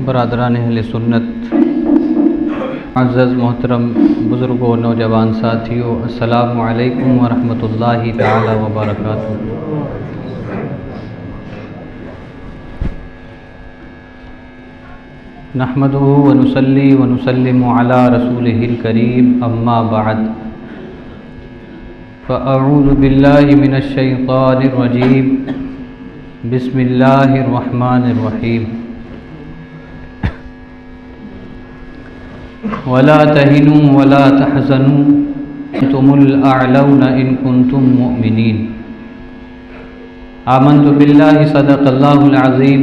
बरादरान अहले सुन्नत, अज़्ज़ मोहतरम बुज़ुर्गों, नौजवान साथियों, अस्सलामु अलैकुम व रहमतुल्लाहि तआला व बरकातुहू। नहमदुहु व नुसल्ली व नुसल्लिमु अला रसूलिहिल करीम, अम्मा बअद। फ़अऊज़ु बिल्लाहि मिनश शैतानिर रजीम, बिस्मिल्लाहिर रहमानिर रहीम। वला तहिनू वला तहज़नू अंतुमुल अअलौना इन कुंतुम मुअमिनीन। आमन्तु बिल्लाहि सदक़ल्लाहुल अज़ीम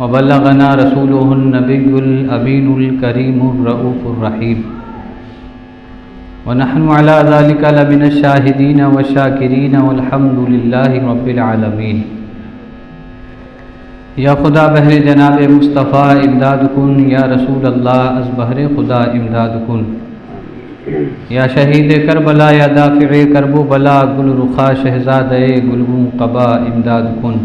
व बल्लगना रसूलुहुन नबियुल अमीनुल करीमुर रऊफ़ुर रहीम। व नहनु अला ज़ालिका लमिनश शाहिदीन व शाकिरीन वल्हम्दुलिल्लाहि रब्बिल आलमीन। या खुदा बहरे जनाब मुस्तफ़ा इमदाद कुन, या रसूल अल्लाह अज़ बहरे खुदा इमदाद कुन। या शहीद करबला, या दाफ़िए करबो बला, गुल रुखा शहज़ादे गुलगुम क़बा इमदाद कुन।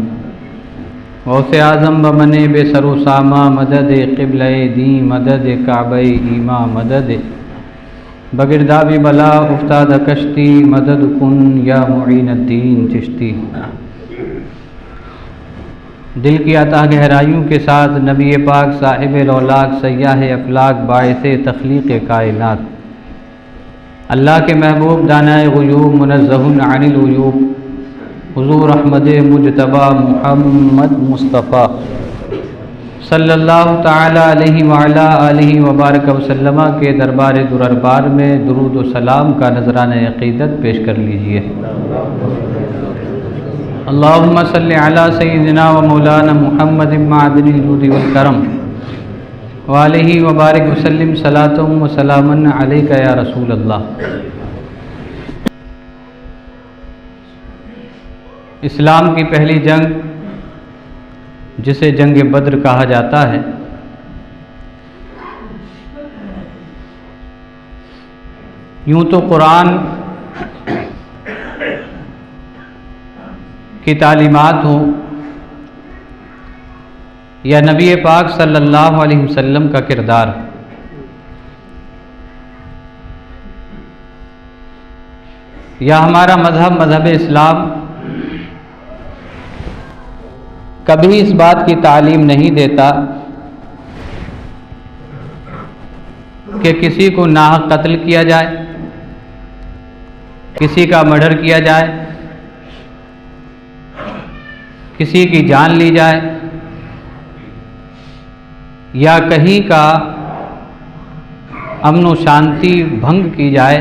गौसे आज़म बमने बेसरो सामा, मदद क़िबले दी, मदद काबे ईमा, मदद बगिरदाबी बला उफ्ताद कश्ती, मदद कुन या मुईनुद्दीन चिश्ती। दिल की अता गहराइयों के साथ नबी पाक साहिब लौलाक सय्याह अफलाक बाइसे तख्लीक़ कायनात, अल्लाह के महबूब दानाए ग़ुयूब मुनज़्ज़हुन अनिल उयूब, हुज़ूर अहमद मुजतबा मुहम्मद मुस्तफ़ा सल्लल्लाहु ताला अलैहि व अला आलिहि व बारक वसल्लम के दरबार दुररबार में दुरूद व सलाम का नज़राने अक़ीदत पेश कर लीजिए। अल्लाहुम्मा सल्लि अला सय्यिदिना व मौलाना मुहम्मद मादिनिल जूदि वल करम व आलिहि व बारिक वसल्लिम सलातुम व सलामन अलैका या रसूल अल्लाह। इस्लाम की पहली जंग, जिसे जंग बद्र कहा जाता है, यूँ तो कुरान की तालीमात हो या नबी पाक सल्लल्लाहु अलैहि वसल्लम का किरदार, या हमारा मज़हब इस्लाम कभी इस बात की तालीम नहीं देता कि किसी को नाहक कत्ल किया जाए, किसी का मर्डर किया जाए, किसी की जान ली जाए, या कहीं का अमन व शांति भंग की जाए।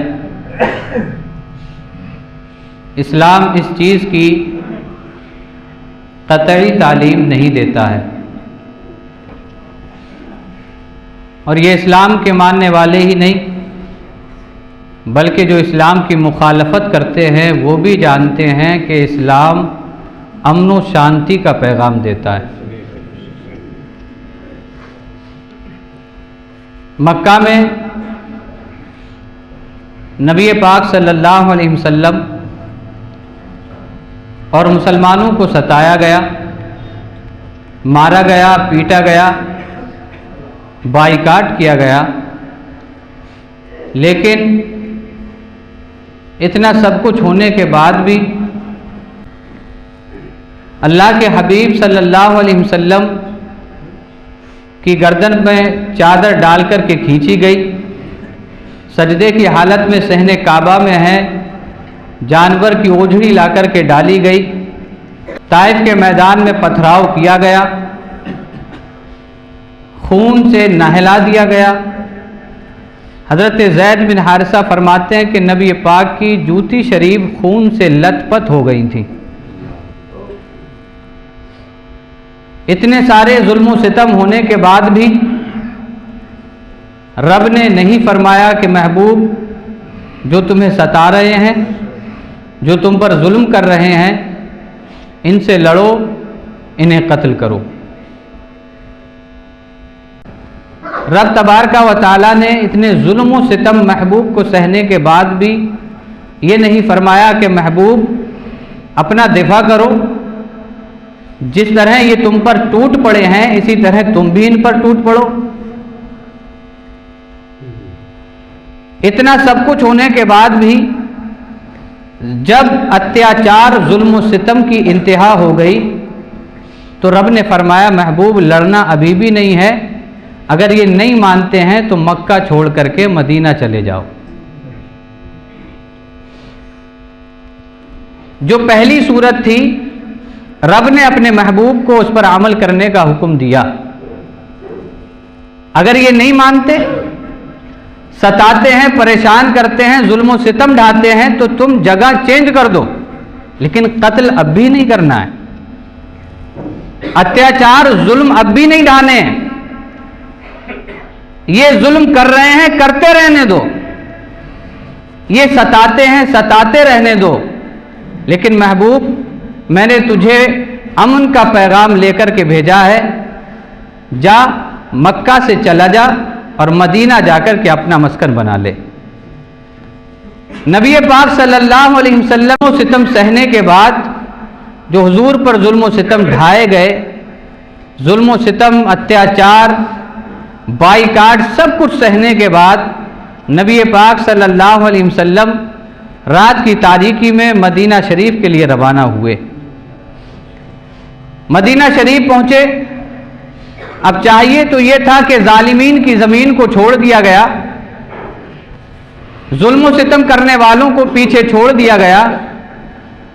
इस्लाम इस चीज़ की कतई तालीम नहीं देता है, और ये इस्लाम के मानने वाले ही नहीं बल्कि जो इस्लाम की मुखालफत करते हैं वो भी जानते हैं कि इस्लाम अमन व शांति का पैगाम देता है। मक्का में नबी पाक सल्लल्लाहु अलैहि वसल्लम और मुसलमानों को सताया गया, मारा गया, पीटा गया, बाइकाट किया गया, लेकिन इतना सब कुछ होने के बाद भी अल्लाह के हबीब सल्लल्लाहु अलैहि वसल्लम की गर्दन में चादर डालकर के खींची गई, सजदे की हालत में सहने काबा में है, जानवर की ओझड़ी लाकर के डाली गई, ताइफ के मैदान में पथराव किया गया, खून से नहला दिया गया। हज़रत ज़ैद बिन हारिसा फरमाते हैं कि नबी पाक की जूती शरीफ खून से लथपथ हो गई थी। इतने सारे जुल्म व सितम होने के बाद भी रब ने नहीं फरमाया कि महबूब, जो तुम्हें सता रहे हैं, जो तुम पर जुल्म कर रहे हैं, इनसे लड़ो, इन्हें कत्ल करो। रब तबारका व तआला ने इतने जुल्म व सितम महबूब को सहने के बाद भी ये नहीं फरमाया कि महबूब अपना दिफा करो, जिस तरह ये तुम पर टूट पड़े हैं इसी तरह तुम भी इन पर टूट पड़ो। इतना सब कुछ होने के बाद भी जब अत्याचार जुल्म सितम की इंतहा हो गई तो रब ने फरमाया महबूब लड़ना अभी भी नहीं है, अगर ये नहीं मानते हैं तो मक्का छोड़ करके मदीना चले जाओ। जो पहली सूरत थी रब ने अपने महबूब को उस पर अमल करने का हुक्म दिया। अगर ये नहीं मानते, सताते हैं, परेशान करते हैं, जुल्म सितम ढाते हैं तो तुम जगह चेंज कर दो, लेकिन कत्ल अब भी नहीं करना है। अत्याचार जुल्म अब भी नहीं ढाने हैं। ये जुल्म कर रहे हैं, करते रहने दो। ये सताते हैं, सताते रहने दो। लेकिन महबूब मैंने तुझे अमन का पैगाम लेकर के भेजा है, जा मक्का से चला जा और मदीना जाकर के अपना मस्कन बना ले। नबी पाक सल्लल्लाहु अलैहि वसल्लम सितम सहने के बाद जो हुजूर पर जुल्म सितम ढाए गए, जुल्म सितम, अत्याचार, बाइकाट सब कुछ सहने के बाद नबी पाक सल्लल्लाहु अलैहि वसल्लम रात की तारीकी में मदीना शरीफ के लिए रवाना हुए। मदीना शरीफ पहुंचे। अब चाहिए तो यह था कि जालिमीन की ज़मीन को छोड़ दिया गया, जुल्म सितम करने वालों को पीछे छोड़ दिया गया,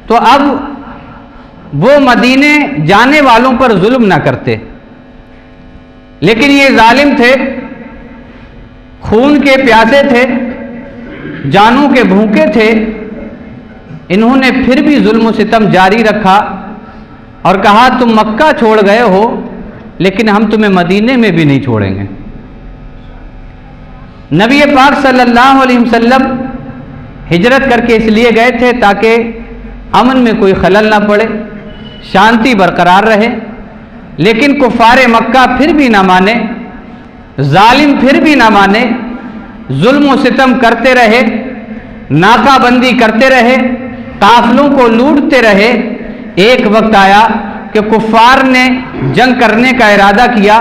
तो अब वो मदीने जाने वालों पर जुल्म ना करते। लेकिन ये जालिम थे, खून के प्यासे थे, जानों के भूखे थे। इन्होंने फिर भी जुल्म सितम जारी रखा और कहा तुम मक्का छोड़ गए हो लेकिन हम तुम्हें मदीने में भी नहीं छोड़ेंगे। नबी पाक सल्लल्लाहु अलैहि वसल्लम हिजरत करके इसलिए गए थे ताकि अमन में कोई खलल ना पड़े, शांति बरकरार रहे। लेकिन कुफारे मक्का फिर भी ना माने, जालिम फिर भी ना माने, जुल्म सितम करते रहे, नाकाबंदी करते रहे, काफिलों को लूटते रहे। एक वक्त आया कि कुफार ने जंग करने का इरादा किया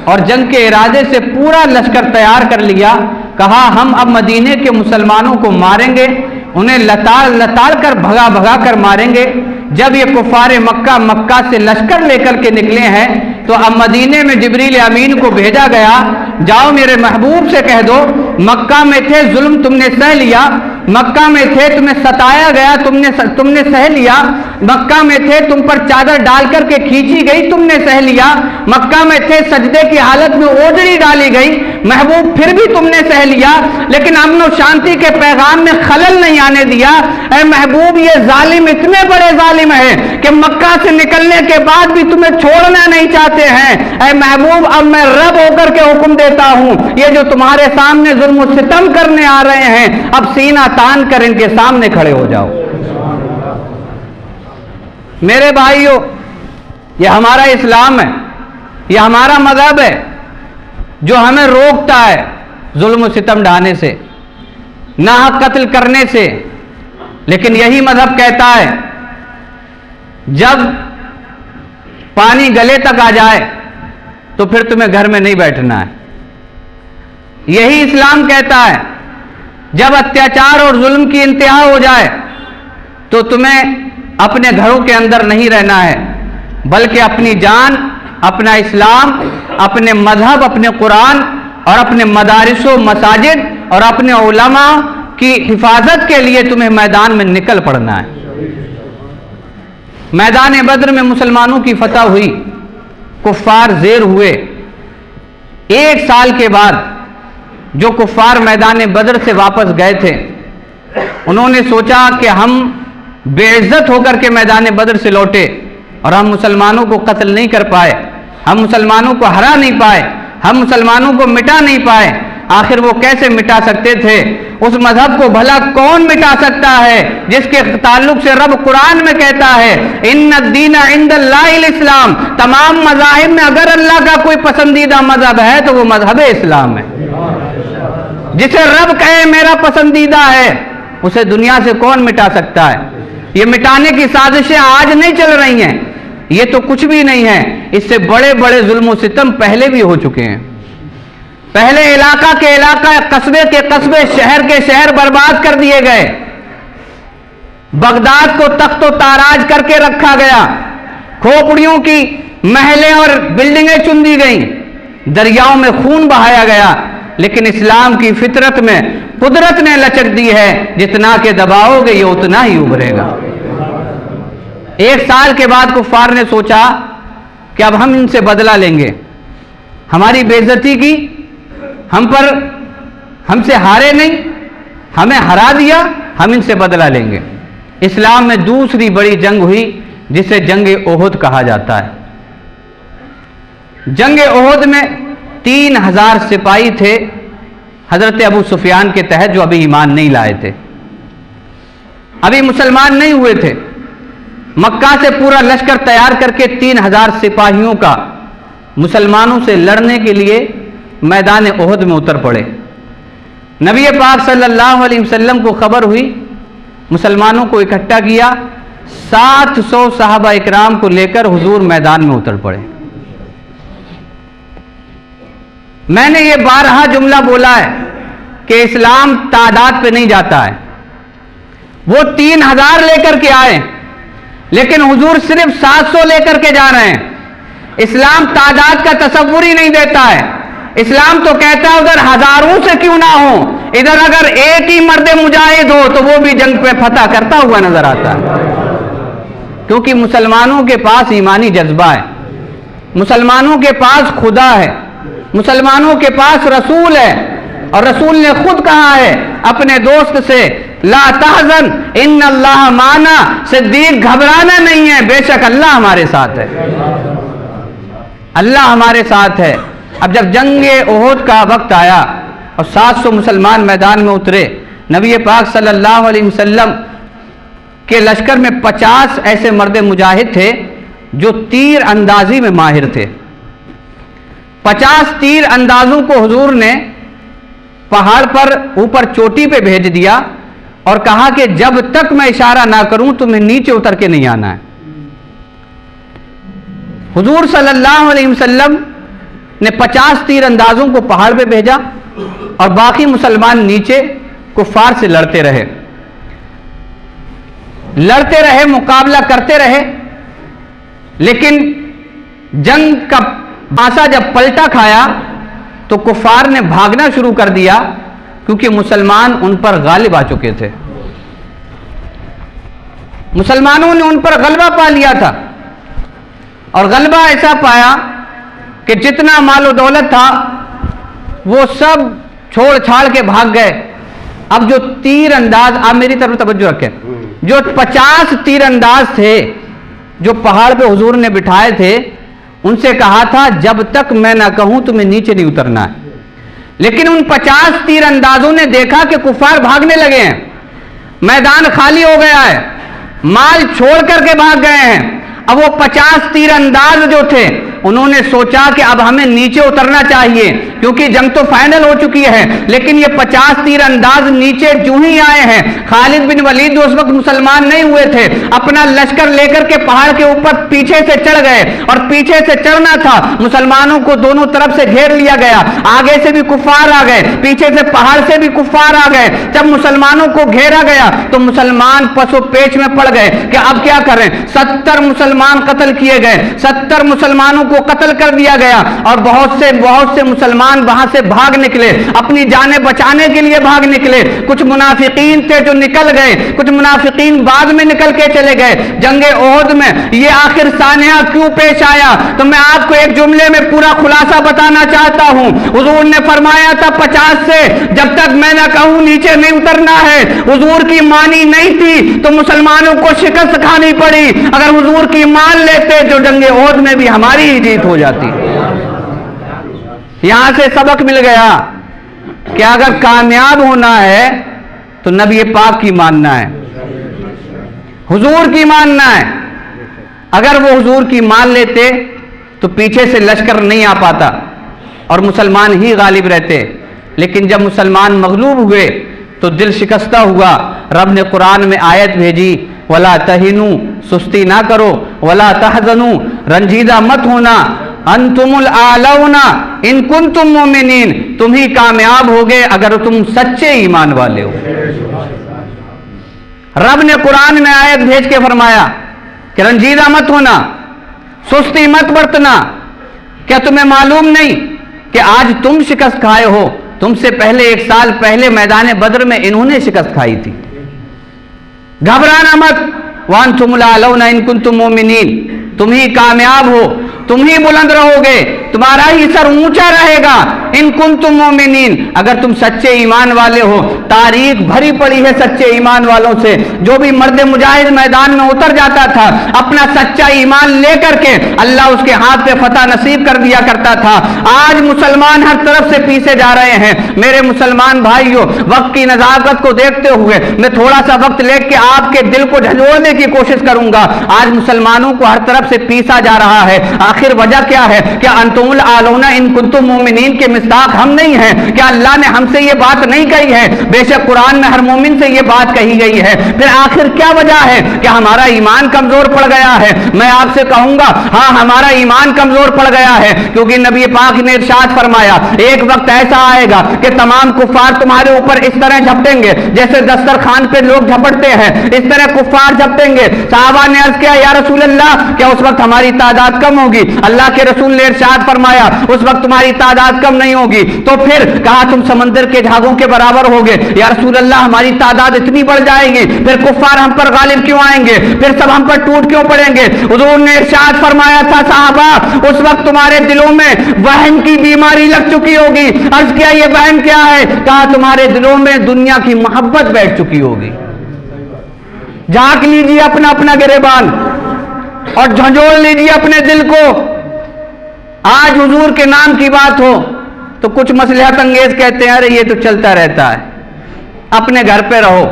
और जंग के इरादे से पूरा लश्कर तैयार कर लिया। कहा हम अब मदीने के मुसलमानों को मारेंगे, उन्हें लताड़ लताड़ कर भगा भगा कर मारेंगे। जब ये कुफारे मक्का से लश्कर लेकर के निकले हैं तो अब मदीने में जिब्रील अमीन को भेजा गया, जाओ मेरे महबूब से कह दो मक्का में थे जुल्म तुमने सह लिया, मक्का में थे तुम्हें सताया गया तुमने सह लिया, मक्का में थे तुम पर चादर डाल करके खींची गई तुमने सह लिया, मक्का में थे सजदे की हालत में ओढ़नी डाली गई, महबूब फिर भी तुमने सह लिया, लेकिन अमन और शांति के पैगाम में खलल नहीं आने दिया। ऐ महबूब ये जालिम इतने बड़े जालिम है कि मक्का से निकलने के बाद भी तुम्हें छोड़ना नहीं चाहते हैं। ऐ महबूब अब मैं रब होकर के हुक्म देता हूं, ये जो तुम्हारे सामने जुल्म सितम करने आ रहे हैं अब सीना तान कर इनके सामने खड़े हो जाओ। मेरे भाइयों, ये हमारा इस्लाम है, ये हमारा मजहब है जो हमें रोकता है जुल्म सितम ढाने से, नाहक कत्ल करने से। लेकिन यही मजहब कहता है जब पानी गले तक आ जाए तो फिर तुम्हें घर में नहीं बैठना है। यही इस्लाम कहता है जब अत्याचार और जुल्म की इंतहा हो जाए तो तुम्हें अपने घरों के अंदर नहीं रहना है, बल्कि अपनी जान, अपना इस्लाम, अपने मजहब, अपने कुरान और अपने मदारिसों, मसाजिद और अपने उलमा की हिफाजत के लिए तुम्हें मैदान में निकल पड़ना है। मैदान बद्र में मुसलमानों की फतह हुई, कुफ्फार ज़ेर हुए। 1 साल के बाद जो कुफ्फार मैदान बद्र से वापस गए थे उन्होंने सोचा कि हम बेइज्जत होकर के मैदान बद्र से लौटे और हम मुसलमानों को कत्ल नहीं कर पाए, हम मुसलमानों को हरा नहीं पाए, हम मुसलमानों को मिटा नहीं पाए। आखिर वो कैसे मिटा सकते थे? उस मजहब को भला कौन मिटा सकता है जिसके ताल्लुक से रब कुरान में कहता है इन्नद्दीन इंदल्लाहिल इस्लाम। तमाम मज़ाहिब में अगर अल्लाह का कोई पसंदीदा मजहब है तो वो मजहब इस्लाम है। जिसे रब कहे मेरा पसंदीदा है उसे दुनिया से कौन मिटा सकता है? ये मिटाने की साजिशें आज नहीं चल रही हैं, ये तो कुछ भी नहीं है, इससे बड़े बड़े जुल्म और सितम पहले भी हो चुके हैं। पहले इलाका के इलाका, कस्बे के कस्बे, शहर के शहर बर्बाद कर दिए गए। बगदाद को तख्तो ताराज करके रखा गया, खोपड़ियों की महलें और बिल्डिंगें चुन दी गई, दरियाओं में खून बहाया गया। लेकिन इस्लाम की फितरत में कुदरत ने लचक दी है, जितना के दबाओगे ये उतना ही उभरेगा। 1 साल के बाद कुफ्फार ने सोचा कि अब हम इनसे बदला लेंगे, हमारी बेइज्जती की, हमसे हारे नहीं, हमें हरा दिया, हम इनसे बदला लेंगे। इस्लाम में दूसरी बड़ी जंग हुई जिसे जंग ओहद कहा जाता है। जंग ओहद में 3000 सिपाही थे हजरत अबू सुफियान के तहत, जो अभी ईमान नहीं लाए थे, अभी मुसलमान नहीं हुए थे। मक्का से पूरा लश्कर तैयार करके 3000 सिपाहियों का मुसलमानों से लड़ने के लिए मैदान ओहद में उतर पड़े। नबी पाक सल्लल्लाहु अलैहि वसल्लम को खबर हुई, मुसलमानों को इकट्ठा किया, 700 सहाबा इकराम को लेकर हुजूर मैदान में उतर पड़े। मैंने ये बारहा जुमला बोला है कि इस्लाम तादाद पे नहीं जाता है। वो 3000 लेकर के आए, लेकिन हुजूर सिर्फ 700 लेकर के जा रहे हैं। इस्लाम तादाद का तसव्वुर ही नहीं देता है। इस्लाम तो कहता है उधर हजारों से क्यों ना हो, इधर अगर एक ही मर्द मुजाहिद हो तो वो भी जंग पे फतह करता हुआ नजर आता है। क्योंकि मुसलमानों के पास ईमानी जज्बा है, मुसलमानों के पास खुदा है, मुसलमानों के पास रसूल है। और रसूल ने खुद कहा है अपने दोस्त से, ला तहज़न इन्नल्लाह माना, सिद्दीक घबराना नहीं है, बेशक अल्लाह हमारे साथ है, अल्लाह हमारे साथ है। अब जब जंगे ओहद का वक्त आया और 700 मुसलमान मैदान में उतरे, नबी पाक सल्लल्लाहु अलैहि वसल्लम के लश्कर में 50 ऐसे मर्द मुजाहिद थे जो तीर अंदाजी में माहिर थे। 50 तीर अंदाजों को हुजूर ने पहाड़ पर ऊपर चोटी पे भेज दिया और कहा कि जब तक मैं इशारा ना करूं तुम्हें नीचे उतर के नहीं आना है। हुजूर सल्लल्लाहु अलैहि वसल्लम ने 50 तीर अंदाजों को पहाड़ पे भेजा और बाकी मुसलमान नीचे कुफ्फार से लड़ते रहे, मुकाबला करते रहे। लेकिन जंग का पासा जब पलटा खाया तो कुफ्फार ने भागना शुरू कर दिया, क्योंकि मुसलमान उन पर गालिब आ चुके थे। मुसलमानों ने उन पर गलबा पा लिया था, और गलबा ऐसा पाया कि जितना मालो दौलत था वो सब छोड़ छाड़ के भाग गए। अब जो तीर अंदाज, आप मेरी तरफ तवज्जो रखें, जो 50 तीर अंदाज थे जो पहाड़ पे हुजूर ने बिठाए थे, उनसे कहा था जब तक मैं ना कहूं तुम्हें नीचे नहीं उतरना है। लेकिन उन 50 तीर अंदाजों ने देखा कि कुफ्फार भागने लगे हैं, मैदान खाली हो गया है, माल छोड़ करके भाग गए हैं। अब वो 50 तीर अंदाज जो थे उन्होंने सोचा कि अब हमें नीचे उतरना चाहिए, क्योंकि जंग तो फाइनल हो चुकी है। लेकिन ये 50 तीर अंदाज नीचे जो ही आए हैं, खालिद बिन वलीद जो उस वक्त मुसलमान नहीं हुए थे, अपना लश्कर लेकर के पहाड़ के ऊपर पीछे से चढ़ गए। और पीछे से चढ़ना था, मुसलमानों को दोनों तरफ से घेर लिया गया, आगे से भी कुफ्फार आ गए, पीछे से पहाड़ से भी कुफ्फार आ गए। जब मुसलमानों को घेरा गया तो मुसलमान पसो पेच में पड़ गए कि अब क्या करें। 70 मुसलमान कत्ल किए गए, 70 मुसलमानों को कत्ल कर दिया गया। और बहुत से मुसलमान वहां से भाग निकले, अपनी जानें बचाने के लिए भाग निकले। कुछ मुनाफिकीन थे जो निकल गए, कुछ मुनाफिकीन बाद में निकल के चले गए। जंगे ओहद में ये आखिर सानिया क्यों पेश आया, तो मैं आपको एक जुमले में पूरा खुलासा बताना चाहता हूं। हुजूर ने फरमाया था 50 से जब तक मैं ना कहूं नीचे नहीं उतरना है। हुजूर की मानी नहीं थी तो मुसलमानों को शिकस्त खानी पड़ी। अगर हुजूर की मान लेते तो जंगे ओहद में भी हमारी ही जीत हो जाती। यहां से सबक मिल गया कि अगर कामयाब होना है तो नबी पाक की मानना है, हुजूर की मानना है। अगर वो हुजूर की मान लेते तो पीछे से लश्कर नहीं आ पाता और मुसलमान ही गालिब रहते। लेकिन जब मुसलमान मगलूब हुए तो दिल शिकस्ता हुआ। रब ने कुरान में आयत भेजी वला तहिनू, सुस्ती ना करो, वला तहजनू, रंजीदा मत होना, अंतुमुल आलौना इन कुंतुम मोमिनीन, तुम ही कामयाब होगे अगर तुम सच्चे ईमान वाले हो। रब ने कुरान में आयत भेज के फरमाया कि रंजीदा मत होना, सुस्ती मत बरतना। क्या तुम्हें मालूम नहीं कि आज तुम शिकस्त खाए हो, तुमसे पहले 1 साल पहले मैदान बद्र में इन्होंने शिकस्त खाई थी। घबराना मत, वांतुमुल आलौना इन कुंतुम मोमिनीन, तुम ही कामयाब हो, तुम ही बुलंद रहोगे, तुम्हारा ही सर ऊंचा रहेगा, इन कुंतुम मोमिनीन, अगर तुम सच्चे ईमान वाले हो। तारीख भरी पड़ी है सच्चे ईमान वालों से। जो भी मर्द मुजाहिद मैदान में उतर जाता था अपना सच्चा ईमान लेकर के, अल्लाह उसके हाथ पे फतह नसीब कर दिया करता था। आज मुसलमान हर तरफ से पीछे जा रहे हैं। मेरे मुसलमान भाइयों, वक्त की नजाकत को देखते हुए मैं थोड़ा सा वक्त लेके आपके दिल को झंझोड़ने की कोशिश करूंगा। आज मुसलमानों को हर तरफ से पीसा जा रहा है। आखिर वजह क्या है? क्या अंतुमुल आलौना इन कुंतुम मोमिनीन के मिस्दाक हम नहीं हैं? क्या अल्लाह ने हमसे ये बात नहीं कही है? बेशक कुरान में हर मोमिन से ये बात कही गई है। फिर आखिर क्या वजह है? क्या हमारा ईमान कमजोर पड़ गया है? मैं आपसे कहूंगा, हाँ, हमारा ईमान कमजोर पड़ गया है, क्योंकि नबी पाक ने इरशाद फरमाया, एक वक्त ऐसा आएगा कि तमाम कुफार तुम्हारे ऊपर इस तरह झपटेंगे जैसे दस्तरखान पे लोग झपटते हैं, इस तरह कुफार झपटेंगे। साहबा ने अर्ज किया, या रसूल अल्लाह, क्या उस वक्त हमारी तादाद कम होगी? अल्लाह के रसूल ने इरशाद फरमाया, उस वक्त तुम्हारी तादाद कम नहीं होगी। तो फिर कहा, तुम समंदर के झागों के बराबर होगे। या रसूल अल्लाह, हमारी तादाद इतनी बढ़ जाएगी, फिर कुफ्फार हम पर गालिब क्यों आएंगे? फिर सब हम पर टूट क्यों पड़ेंगे? हुजूर ने इरशाद फरमाया था, साहबा, उस वक्त तुम्हारे दिलों में वहम की बीमारी लग चुकी होगी। अर्ज किया, ये वहम क्या है? कहा, तुम्हारे दिलों में दुनिया की मोहब्बत बैठ चुकी होगी। झांक लीजिए अपना अपना गिरेबान और झंझोड़ लीजिए अपने दिल को। आज हुजूर के नाम की बात हो तो कुछ मसलहत अंगेज कहते हैं, अरे ये तो चलता रहता है, अपने घर पे रहो।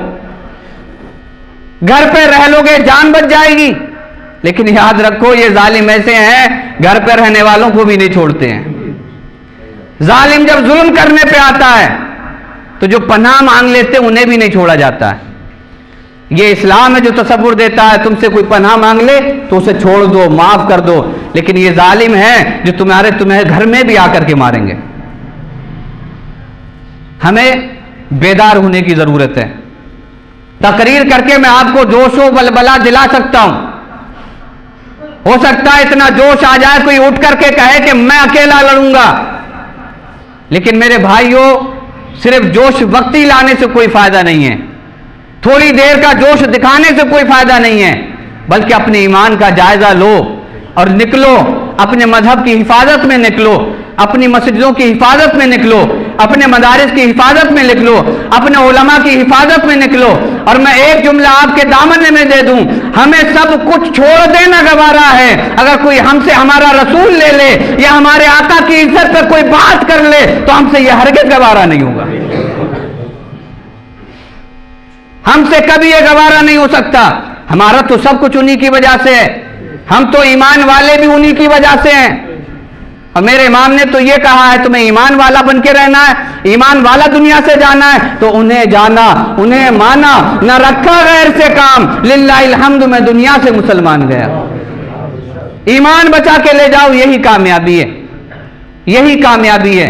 घर पे रह लोगे जान बच जाएगी, लेकिन याद रखो ये जालिम ऐसे हैं, घर पे रहने वालों को भी नहीं छोड़ते हैं। जालिम जब जुल्म करने पे आता है तो जो पनाह मांग लेते हैं उन्हें भी नहीं छोड़ा जाता है। ये इस्लाम है जो तसव्वुर देता है, तुमसे कोई पनाह मांग ले तो उसे छोड़ दो, माफ कर दो, लेकिन ये जालिम है जो तुम्हें घर में भी आकर के मारेंगे। हमें बेदार होने की जरूरत है। तकरीर करके मैं आपको जोशो बलबला दिला सकता हूं, हो सकता है इतना जोश आ जाए कोई उठ करके कहे कि मैं अकेला लड़ूंगा, लेकिन मेरे भाइयों, सिर्फ जोश वक्ती लाने से कोई फायदा नहीं है, थोड़ी देर का जोश दिखाने से कोई फायदा नहीं है, बल्कि अपने ईमान का जायजा लो और निकलो, अपने मजहब की हिफाजत में निकलो, अपनी मस्जिदों की हिफाजत में निकलो, अपने मदारिस की हिफाजत में निकलो, अपने उलमा की हिफाजत में निकलो। और मैं एक जुमला आपके दामन में दे दूं, हमें सब कुछ छोड़ देना गवारा है। अगर कोई हमसे हमारा रसूल ले ले या हमारे आका की इज्जत पर कोई बात कर ले तो हमसे यह हरगिज़ गवारा नहीं होगा, हमसे कभी यह गवारा नहीं हो सकता। हमारा तो सब कुछ उन्हीं की वजह से है, हम तो ईमान वाले भी उन्हीं की वजह से हैं। और मेरे इमाम ने तो ये कहा है, तुम्हें ईमान वाला बन के रहना है, ईमान वाला दुनिया से जाना है तो उन्हें जाना, उन्हें माना, न रखा गैर से काम। लिल्लाहिल हम्द, मैं दुनिया से मुसलमान गया। ईमान बचा के ले जाओ, यही कामयाबी है, यही कामयाबी है।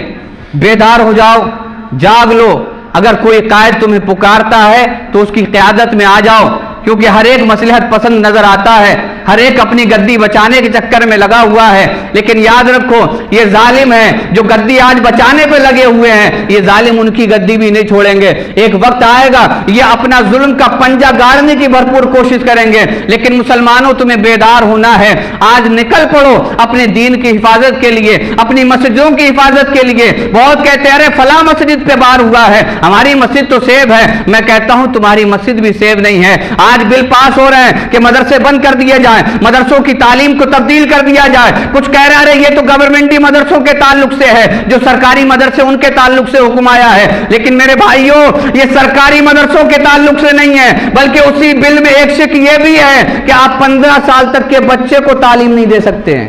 बेदार हो जाओ, जाग लो। अगर कोई कायद तुम्हें पुकारता है तो उसकी क़यादत में आ जाओ, क्योंकि हर एक मसलहत पसंद नजर आता है, हर एक अपनी गद्दी बचाने के चक्कर में लगा हुआ है। लेकिन याद रखो, ये जालिम है जो गद्दी आज बचाने पे लगे हुए हैं, ये जालिम उनकी गद्दी भी नहीं छोड़ेंगे। एक वक्त आएगा ये अपना जुल्म का पंजा गाड़ने की भरपूर कोशिश करेंगे। लेकिन मुसलमानों, तुम्हें बेदार होना है। आज निकल पड़ो अपने दीन की हिफाजत के लिए, अपनी मस्जिदों की हिफाजत के लिए। बहुत कहते हैं, अरे फला मस्जिद पे बार हुआ है, हमारी मस्जिद तो सेब है। मैं कहता हूं तुम्हारी मस्जिद भी सेब नहीं है। आज बिल पास हो रहे हैं कि मदरसे बंद कर दिए जाए, मदरसों की तालीम को तब्दील कर दिया जाए। कुछ कह रहे हैं ये तो गवर्नमेंटी मदरसों के ताल्लुक से है, जो सरकारी मदरसे उनके ताल्लुक से हुक्म आया है। लेकिन मेरे भाइयों, ये सरकारी मदरसों के ताल्लुक से नहीं है, बल्कि उसी बिल में एक शिक ये भी है कि आप 15 साल तक के बच्चे को तालीम नहीं दे सकते हैं।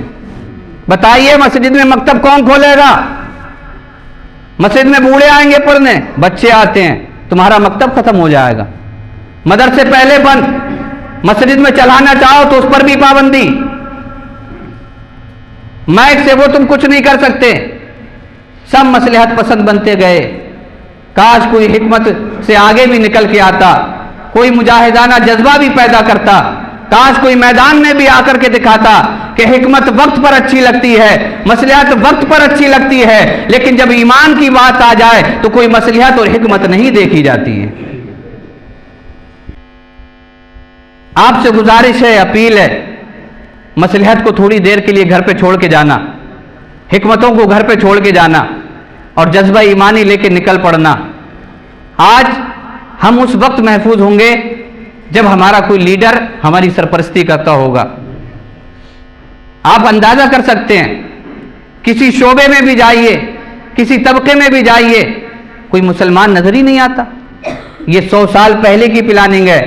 बताइए, मस्जिद में मकतब कौन खोलेगा? मस्जिद में बूढ़े आएंगे पढ़ने, बच्चे आते हैं, तुम्हारा मकतब खत्म हो जाएगा। मदरसे पहले बंद, मस्जिद में चलाना चाहो तो उस पर भी पाबंदी, माइक से वो तुम कुछ नहीं कर सकते। सब मसलहत पसंद बनते गए। काश कोई हिकमत से आगे भी निकल के आता, कोई मुजाहिदाना जज्बा भी पैदा करता, काश कोई मैदान में भी आकर के दिखाता कि हिकमत वक्त पर अच्छी लगती है, मसलहत वक्त पर अच्छी लगती है, लेकिन जब ईमान की बात आ जाए तो कोई मसलहत और हिकमत नहीं देखी जाती है। आपसे गुजारिश है, अपील है, मसलहत को थोड़ी देर के लिए घर पे छोड़ के जाना, हिकमतों को घर पे छोड़ के जाना और जज्बा ईमानी लेके निकल पड़ना। आज हम उस वक्त महफूज होंगे जब हमारा कोई लीडर हमारी सरपरस्ती करता होगा। आप अंदाजा कर सकते हैं, किसी शोबे में भी जाइए, किसी तबके में भी जाइए, कोई मुसलमान नजर ही नहीं आता। ये 100 साल पहले की प्लानिंग है,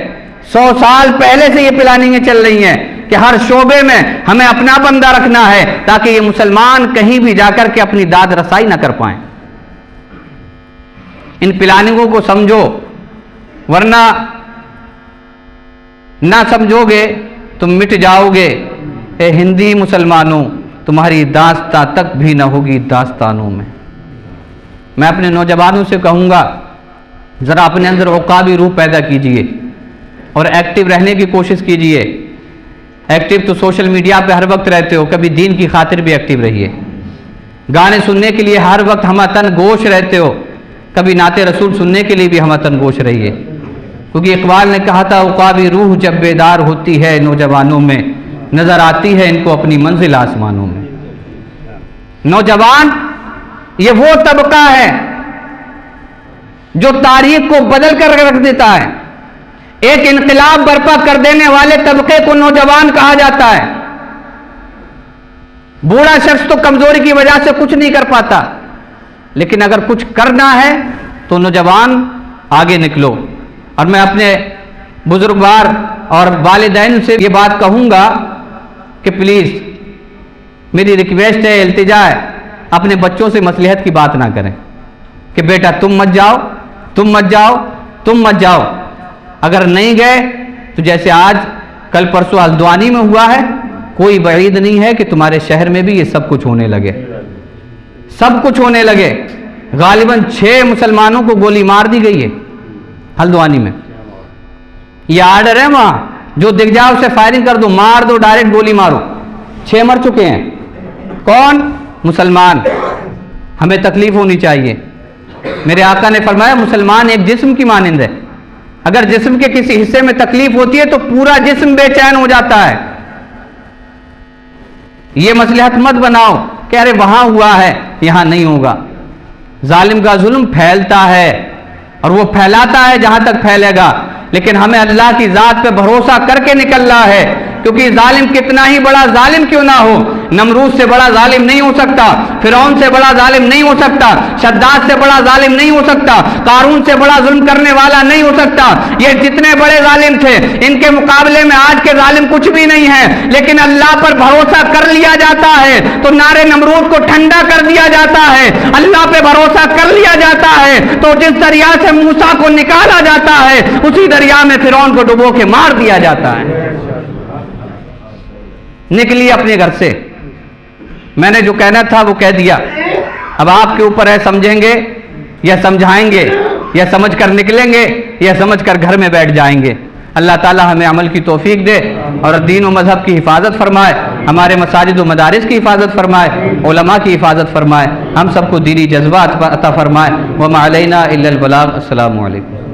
100 साल पहले से ये प्लानिंगें चल रही हैं कि हर शोबे में हमें अपना बंदा रखना है ताकि ये मुसलमान कहीं भी जाकर के अपनी दाद रसाई ना कर पाए। इन प्लानिंगों को समझो, वरना ना समझोगे तुम मिट जाओगे। ए हिंदी मुसलमानों, तुम्हारी दास्तां तक भी ना होगी दास्तानों में। मैं अपने नौजवानों से कहूँगा, ज़रा अपने अंदर औकाबी रूह पैदा कीजिए और एक्टिव रहने की कोशिश कीजिए। एक्टिव तो सोशल मीडिया पे हर वक्त रहते हो, कभी दीन की खातिर भी एक्टिव रहिए। गाने सुनने के लिए हर वक्त हम तन गोश रहते हो, कभी नाते रसूल सुनने के लिए भी हम तन गोश रहिए। क्योंकि इकबाल ने कहा था, औकाबी रूह जब बेदार होती है नौजवानों में, नजर आती है इनको अपनी मंजिल आसमानों में। नौजवान ये वो तबका है जो तारीख को बदल कर रख देता है। एक इनकलाब बर्पा कर देने वाले तबके को नौजवान कहा जाता है। बूढ़ा शख्स तो कमजोरी की वजह से कुछ नहीं कर पाता, लेकिन अगर कुछ करना है तो नौजवान आगे निकलो। और मैं अपने बुजुर्गवार और वालिदैन से ये बात कहूंगा कि प्लीज मेरी रिक्वेस्ट है, इल्तिजा है, अपने बच्चों से मसलहत की बात ना करें कि बेटा तुम मत जाओ, तुम मत जाओ, तुम मत जाओ। अगर नहीं गए तो जैसे आज कल परसों हल्द्वानी में हुआ है, कोई बईद नहीं है कि तुम्हारे शहर में भी ये सब कुछ होने लगे, सब कुछ होने लगे। गालिबन 6 मुसलमानों को गोली मार दी गई है हल्द्वानी में। ये आर्डर है वहां, जो दिख जाए उसे फायरिंग कर दो, मार दो, डायरेक्ट गोली मारो। 6 मर चुके हैं। कौन? मुसलमान। हमें तकलीफ होनी चाहिए। मेरे आका ने फरमाया, मुसलमान एक जिस्म की मानिंद है। अगर जिस्म के किसी हिस्से में तकलीफ होती है तो पूरा जिस्म बेचैन हो जाता है। ये मसलहत मत बनाओ कि अरे वहां हुआ है यहां नहीं होगा। जालिम का जुल्म फैलता है और वो फैलाता है जहां तक फैलेगा, लेकिन हमें अल्लाह की जात पे भरोसा करके निकलना है। क्योंकि जालिम कितना ही बड़ा जालिम क्यों ना हो, नमरूद से बड़ा जालिम नहीं हो सकता, फिरौन से बड़ा जालिम नहीं हो सकता, शद्दाद से बड़ा जालिम नहीं हो सकता, कारून से बड़ा जुल्म करने वाला नहीं हो सकता। ये जितने बड़े जालिम थे, इनके मुकाबले में आज के जालिम कुछ भी नहीं है। लेकिन अल्लाह पर भरोसा कर लिया जाता है तो नारे नमरूद को ठंडा कर दिया जाता है। अल्लाह पे भरोसा कर लिया जाता है तो जिस दरिया से मूसा को निकाला जाता है, उसी दरिया में फिरौन को डुबो के मार दिया जाता है। निकलिए अपने घर से। मैंने जो कहना था वो कह दिया। अब आपके ऊपर है, समझेंगे या समझाएंगे, या समझ कर निकलेंगे या समझ कर घर में बैठ जाएंगे। अल्लाह ताला हमें अमल की तौफीक दे और दीन व मजहब की हिफाजत फरमाए, हमारे मसाजिद व मदारिस की हिफाजत फरमाए, उलमा की हिफाजत फरमाए, हम सबको दीनी जज्बा अता फरमाए। व मा अलैना इल्लल बलाग। अस्सलामु अलैकुम।